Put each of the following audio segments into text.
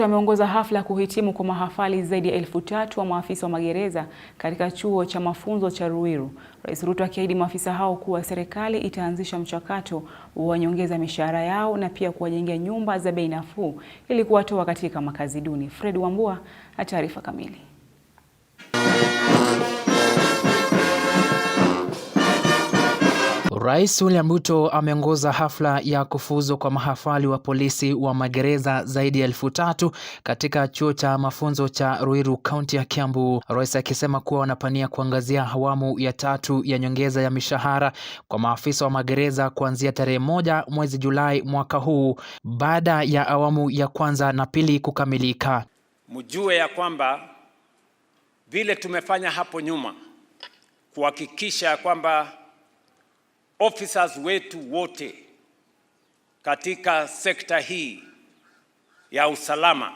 Ameongoza hafla ya kuhitimu kwa mahafali zaidi ya 3,000 wa maafisa wa magereza katika chuo cha mafunzo cha Ruiru. Rais Ruto akiahidi maafisa hao kuwa serikali itaanzisha mchakato wa nyongeza mishahara yao na pia kuwajengea nyumba za bei nafuu ili kuwatoa katika makazi duni. Fred Wambua na taarifa kamili. Rais William Ruto ameongoza hafla ya kufuzu kwa mahafali wa polisi wa magereza zaidi ya 3,000 katika chuo cha mafunzo cha Ruiru, kaunti ya Kiambu. Rais akisema kuwa wanapania kuangazia awamu ya 3 ya nyongeza ya mishahara kwa maafisa wa magereza kuanzia tarehe 1 mwezi Julai mwaka huu baada ya awamu ya kwanza na pili kukamilika. Mjue ya kwamba vile tumefanya hapo nyuma kuhakikisha kwamba officers wetu wote katika sekta hii ya usalama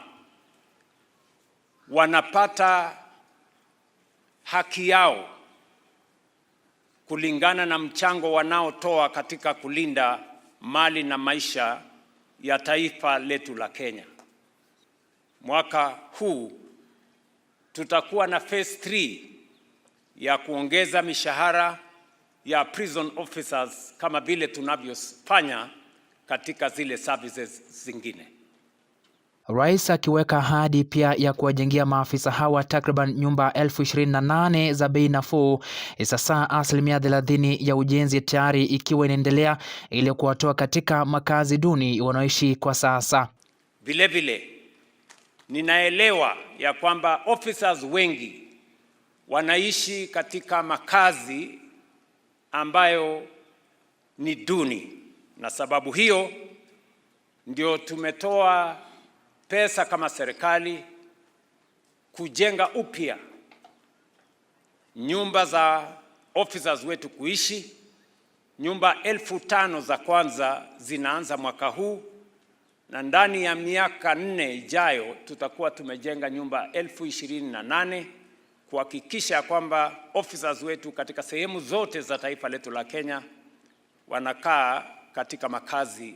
wanapata haki yao kulingana na mchango wanaotoa katika kulinda mali na maisha ya taifa letu la Kenya. Mwaka huu tutakuwa na phase 3 ya kuongeza mishahara ya prison officers kama vile tunavyofanya katika zile services zingine. Rais akiweka ahadi pia ya kuwajengea maafisa hawa takriban nyumba 28,000 za bei nafuu. Sasa asilimia 30 ya ujenzi tayari ikiwa inaendelea ili kuwatoa katika makazi duni wanaoishi kwa sasa. Vile vile ninaelewa ya kwamba officers wengi wanaishi katika makazi ambayo ni duni, na sababu hiyo ndio tumetoa pesa kama serikali kujenga upya nyumba za officers wetu kuishi. Nyumba 5,000 za kwanza zinaanza mwaka huu, na ndani ya miaka 4 ijayo tutakuwa tumejenga nyumba 28,000 kuhakikisha kwamba officers wetu katika sehemu zote za taifa letu la Kenya wanakaa katika makazi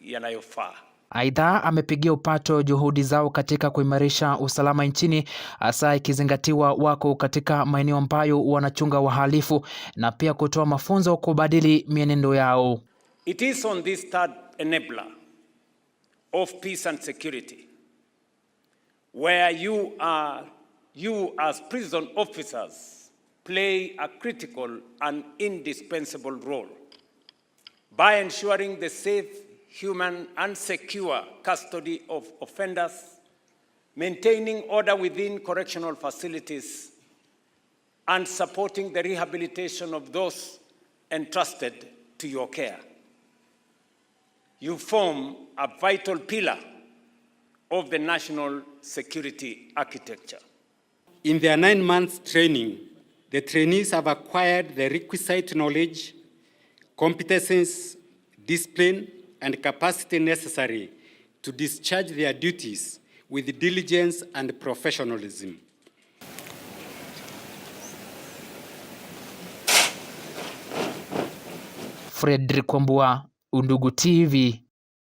yanayofaa. Aidha, amepigia upato juhudi zao katika kuimarisha usalama nchini, hasa ikizingatiwa wako katika maeneo ambayo wanachunga wahalifu na pia kutoa mafunzo kubadili mienendo yao. It is on this third enabler of peace and security where you as prison officers play a critical and indispensable role by ensuring the safe, human and secure custody of offenders, maintaining order within correctional facilities and supporting the rehabilitation of those entrusted to your care. You form a vital pillar of the national security architecture. In their 9 months training, the trainees have acquired the requisite knowledge, competencies, discipline, and capacity necessary to discharge their duties with diligence and professionalism. Fredrick Wambua, Undugu TV.